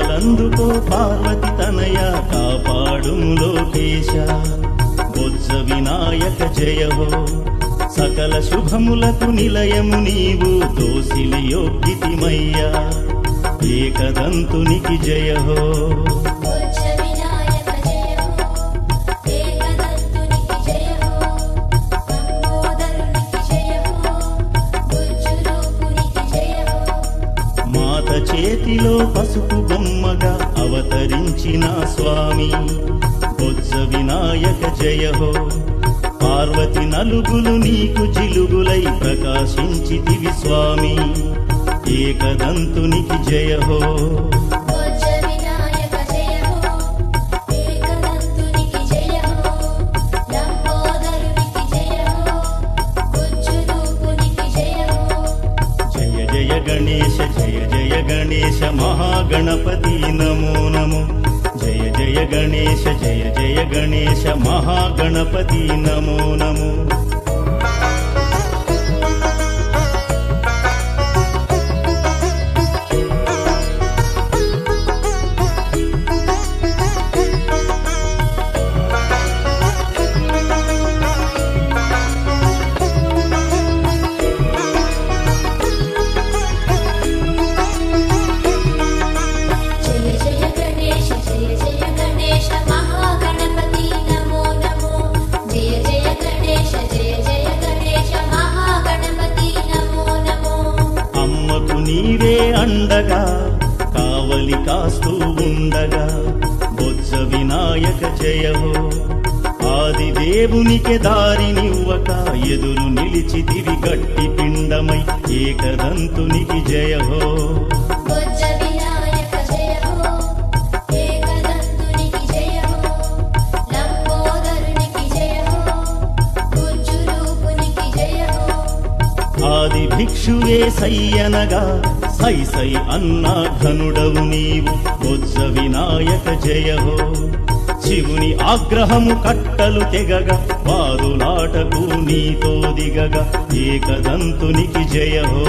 పాలందుకో పార్వతి తనయ కాపాడుము లోకేశ బొజ్జ వినాయక జయ హో సకల శుభములకు నిలయము నీవు దోసిలి యొక్కితిమయ్యా ఏకదంతునికి జయ హో మాత చేతిలో పసుపు బొమ్మగా అవతరించిన స్వామి బొజ్జ వినాయక జయ హో పార్వతి నలుగులు నీకు జిలుగులై ప్రకాశించితివి స్వామి ఏకదంతునికి జయ హో జయ జయ గణేశ జయ జయ గణేశ మహాగణపతి నమో నమో జయ జయ గణేశ జయ జయ గణేశ మహాగణపతి నమో నమో నీవే అండగా కావలి కాస్తూ ఉండగా బొజ్జ వినాయక జయ హో ఆది దేవునికి దారినివ్వక ఎదురు నిలిచితివి గట్టి పిండమై ఏకదంతునికి జయ హో ఆది భిక్షువే సయ్యనగా సై సై అన్నా ఘనుడవు నీవు బొజ్జ వినాయక జయ హో శివుని ఆగ్రహము కట్టలు తెగగా వారులాటకు నీతో దిగగా ఏకదంతునికి జయ హో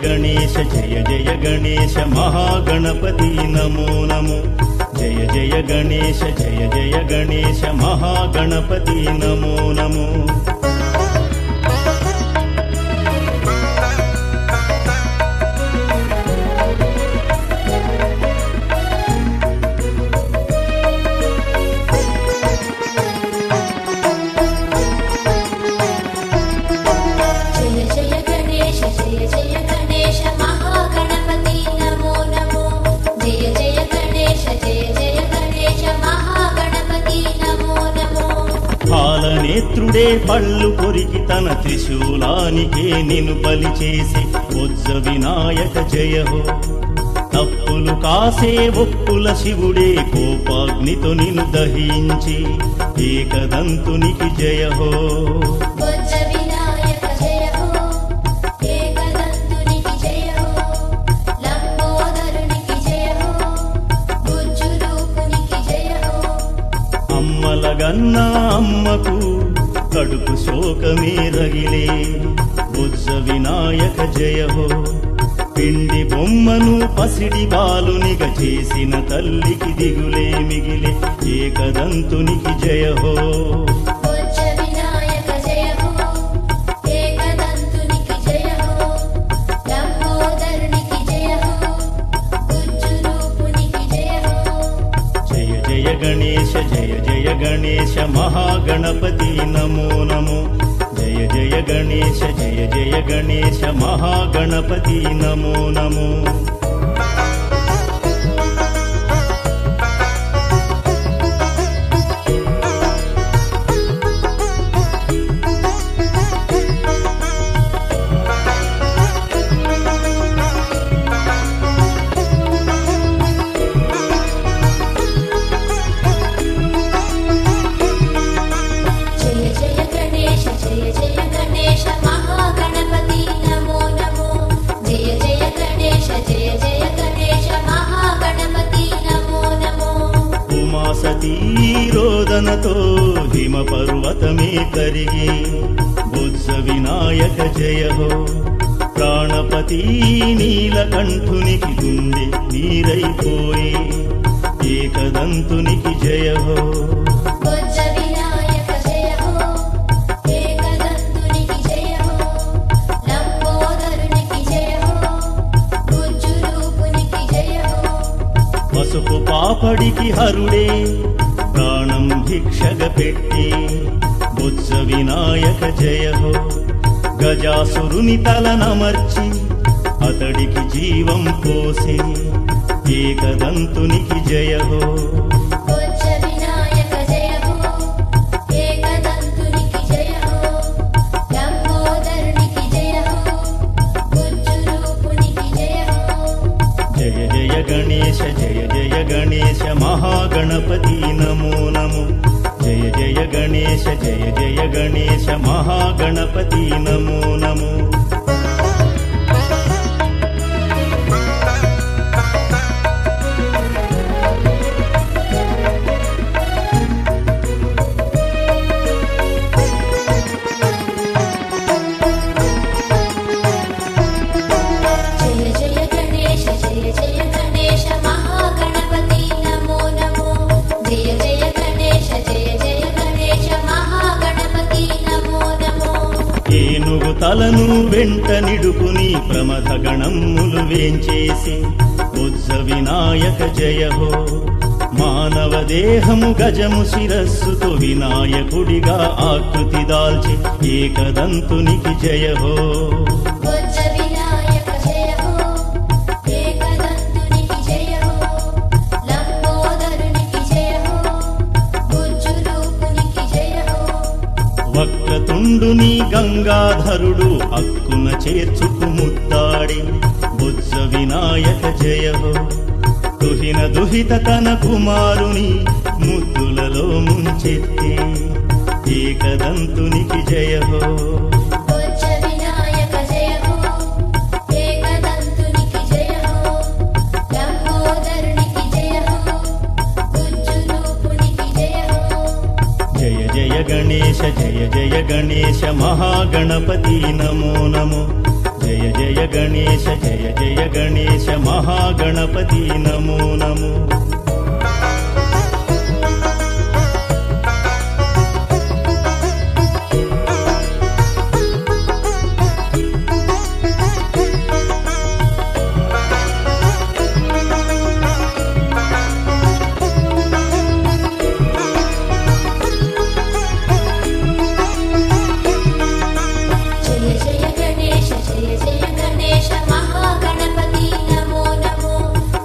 గణేశ జయ జయ గణేశ మహాగణపతి నమో నమో జయ జయ గణేశ జయ జయ గణేశ మహాగణపతి నమో నమో నేత్రుడే పళ్ళు కొరికి తన త్రిశూలానికే నిన్ను బలి చేసి బొజ్జ వినాయక జయ హో తప్పులు కాసే ఒప్పుల శివుడే కోపాగ్నితో నిన్ను దహించి ఏకదంతునికి జయ హో అమ్మలగన్నా అమ్మకు కడుపు శోకమే రగిలే బొజ్జ వినాయక జయ హో పిండి బొమ్మను పసిడి బాలునిగా చేసిన తల్లికి దిగులే మిగిలే ఏకదంతునికి జయ హో గణేశ జయ జయ గణేశ మహాగణపతి నమో నమో జయ జయ గణేశ జయ జయ గణేశ మహాగణపతి నమో నమో జయ జయ రోదనతో హిమ పర్వతమే కరిగి బుజ్జ వినాయక జయ హో ప్రాణపతి నీలకంఠునికి గుండె నీరైపోయి ఏకదంతునికి జయ హో బుజ్జ వినాయక జయ హో ఏకదంతునికి జయ హో లంబోదరునికి జయ హో బుజ్జు రూపునికి జయ హో పసుపు పాపడికి హరుడే ప్రాణం భిక్షగ పెట్టి బుజ్జ వినాయక జయ హో గజాసురుని తలనమర్చి అతడికి జీవం పోసి ఏకదంతునికి జయ హో బుజ్జ వినాయక జయ హో ఏకదంతునికి జయ హో లంబోదరునికి జయ హో బుజ్జు రూపునికి జయ హో జయ జయ గణేశ జయ జయ గణేశ మహాగణపతి నమో నమో జయ జయ గణేశ జయ జయ గణేశ మహాగణపతి నమో నమో జయ జయ గణేశ జయ జయ గణేశ మహాగణపతి నమో నమో జయ జయ గణేశ జయ జయ గణేశ మహాగణపతి నమో నమో ఏనుగు తలను వెంట నిడుకుని ప్రమథ గణమ్ములు వేంచేసి బుజ్జ వినాయక జయ హో మానవ దేహము గజము శిరస్సుతో వినాయకుడిగా ఆకృతి దాల్చి ఏకదంతునికి జయ హో బుజ్జ వినాయక జయ హో ఏకదంతునికి జయ హో లంబోదరునికి జయ హో బుజ్జు రూపునికి జయ హో వక్రతుండుని గంగాధరుడు అక్కున చేర్చుకు ముద్దాడి బుజ్జ వినాయక జయ హో దుహిన దుహిత తన కుమారుని ముద్దులలో ముంచెత్తి ఏకదంతునికి జయ హో బుజ్జ వినాయక జయ హో ఏకదంతునికి జయ హో లంబోదరునికి జయ హో బుజ్జు రూపునికి జయ హో జయ జయ గణేశ జయ జయ గణేశ మహాగణపతి నమో నమో జయ జయ గణేశ జయ జయ గణేశ మహాగణపతి నమో నమో జయ జయ గణేశ జయ జయ గణేశ మహాగణపతి నమో నమో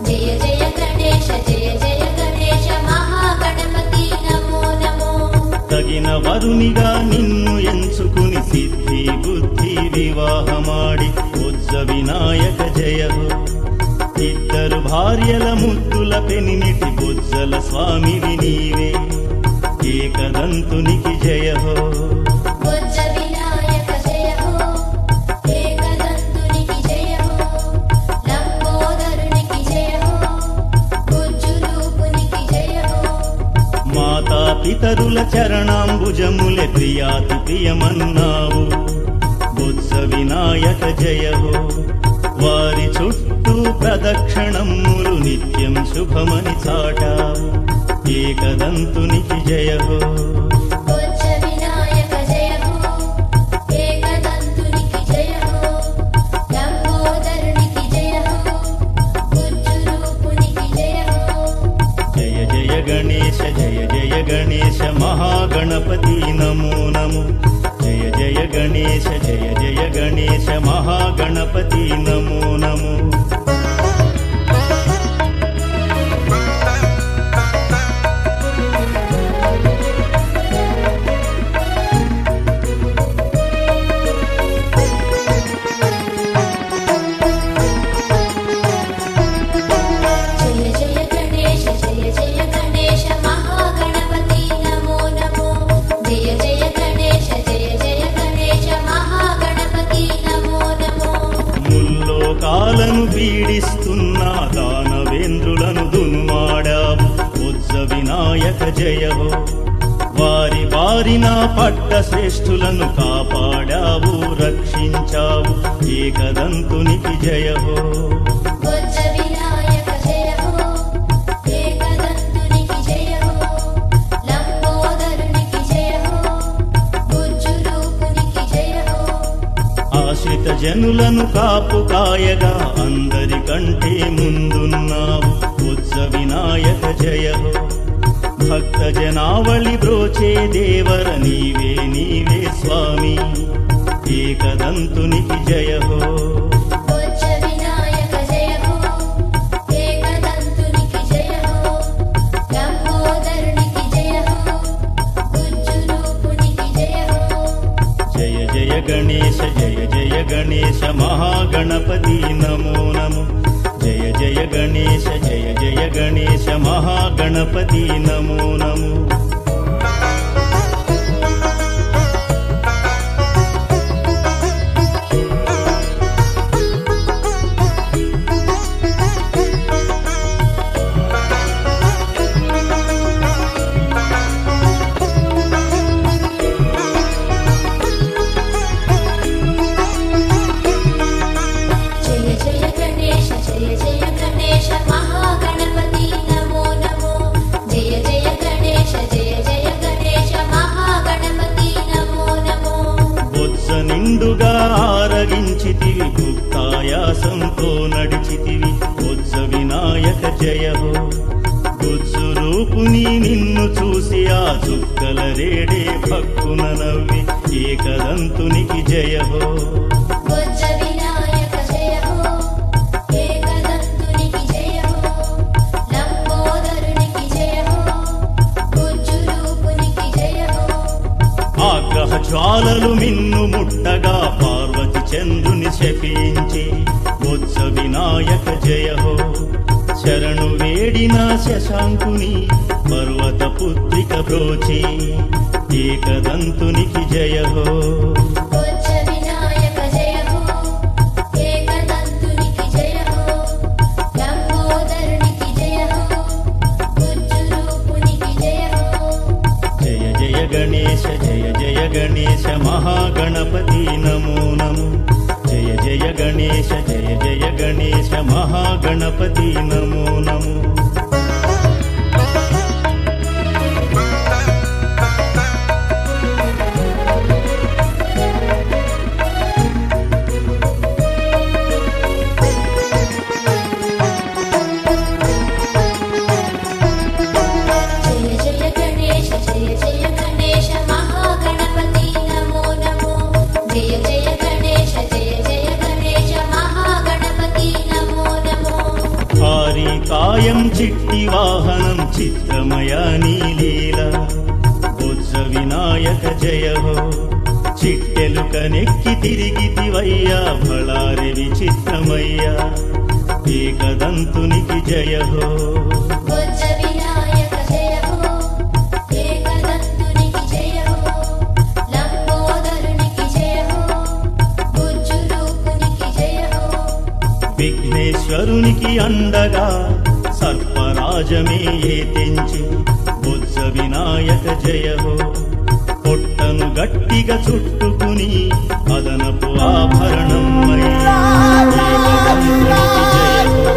జయ జయ గణేశ జయ జయ గణేశ మహాగణపతి నమో నమో తగిన వరునిగా నిన్ను ఎంచుకుని సిద్ధి బుద్ధి వివాహమాడి బుజ్జ వినాయక జయ హో ఇద్దరు భార్యల ముద్దుల పెనిమిటి బుజ్జల స్వామివి నీవే ఏకదంతునికి జయ హో బుజ్జ వినాయక జయ హో ఏకదంతునికి జయ హో లంబోదరునికి జయ హో బుజ్జు రూపునికి జయ హో మాతా పితరుల చరణాంబుజములే ప్రియాతి ప్రియమన్నావు బుజ్జ వినాయక జయ హో వారి చుట్టూ ప్రదక్షిణములు నిత్యం శుభమని చాటావు ఏకదంతునికి జయ హో బుజ్జ వినాయక జయ హో ఏకదంతునికి జయ హో లంబోదరునికి జయ హో బుజ్జు రూపునికి జయ హో జయ జయ గణేశ జయ జయ గణేశ మహాగణపతి నమో నమో జయ జయ గణేశ జయ జయ గణేశ మహాగణపతి నమో నమో జయ జయ గణేశ జయ జయ గణేశ మహాగణపతి నమో నమో జయ జయ గణేశ జయ జయ గణేశ మహాగణపతి నమో నమో ముల్లోకాలను వినాయక జయ హో వారి వారిన పట్ట శ్రేష్ఠులను కాపాడావు రక్షించావు ఏకదంతునికి జయ హో బొజ్జ వినాయక జయ హో ఏకదంతునికి జయ హో లంబోదరునికి జయ హో గుజ్జు రూపునికి జయ హో ఆశ్రిత జనులను కాపు కాయగా అందరికంటే ముందున్నావు బొజ్జ వినాయక జయ హో భక్త జనావళి బ్రోచే దేవర నీవే నీవే స్వామి ఏకదంతునికి జయ హో బొజ్జ వినాయక జయ హో ఏకదంతునికి జయ హో లంబోదరునికి జయ హో గుజ్జు రూపునికి జయ హో జయ జయ గణేశ జయ జయ గణేశ మహాగణపతి నమో నమో జయ జయ గణేశ జయ జయ గణేశ మహాగణపతి నమో నమో జయ జయ గణేశ జయ జయ గణేశ మహాగణపతి నమో నమో జయ జయ గణేశ జయ జయ గణేశ మహాగణపతి నమో నమో బొత్స నిండుగా ఆరగించితివి భుక్తాయాసంతో నడిచితివి బొత్స వినాయక జయ హో గుజ్జు రూపుని నిన్ను చూసి ఆ చుక్కల రేడే భక్కున నవ్వి ఏకదంతునికి జయ హో బొజ్జ వినాయక జయ హో ఏకదంతునికి జయ హో లంబోదరునికి జయ హో గుజ్జు రూపునికి జయ హో ఆగ్రహ జ్వాలలు మిన్ను ముట్టగా పార్వతి చంద్రుని శపించి బొత్స వినాయక జయ హో శరణు వేడిన శశాంకుని పర్వత పుత్రిక బ్రోచి ఏకదంతునికి జయ హో బొజ్జ వినాయక జయ హో ఏకదంతునికి జయ హో లంబోదరునికి జయ హో గుజ్జు రూపునికి జయ హో జయ జయ గణేశ జయ జయ గణేశ మహాగణపతి నమో నమో జయ జయ గణేశ జయ జయ గణేశ మహాగణపతి నమో నమో జయ జయ గణేశ జయ జయ గణేశ మహాగణపతి నమో నమో జయ జయ గణేశ జయ జయ గణేశ మహాగణపతి నమో నమో భారీ కాయం చిట్టి వాహనం చిత్రమయ నీలీల బొజ్జ వినాయక జయ హో చిట్టెలుక నెక్కి తిరిగితివయ్యా బళారి విచిత్రమయ్యా ఏకదంతునికి జయ హో బొజ్జ వినాయక జయ హో ఏకదంతునికి జయ హో లంబోదరునికి జయ హో గుజ్జు రూపునికి జయ హో విఘ్నేశ్వరునికి అండగా సర్పరాజమే తెంచి బొజ్జ వినాయక జయ హో పొట్టను గట్టిగా చుట్టుకుని అదనపు ఆభరణం ఏకదంతునికి జయ హో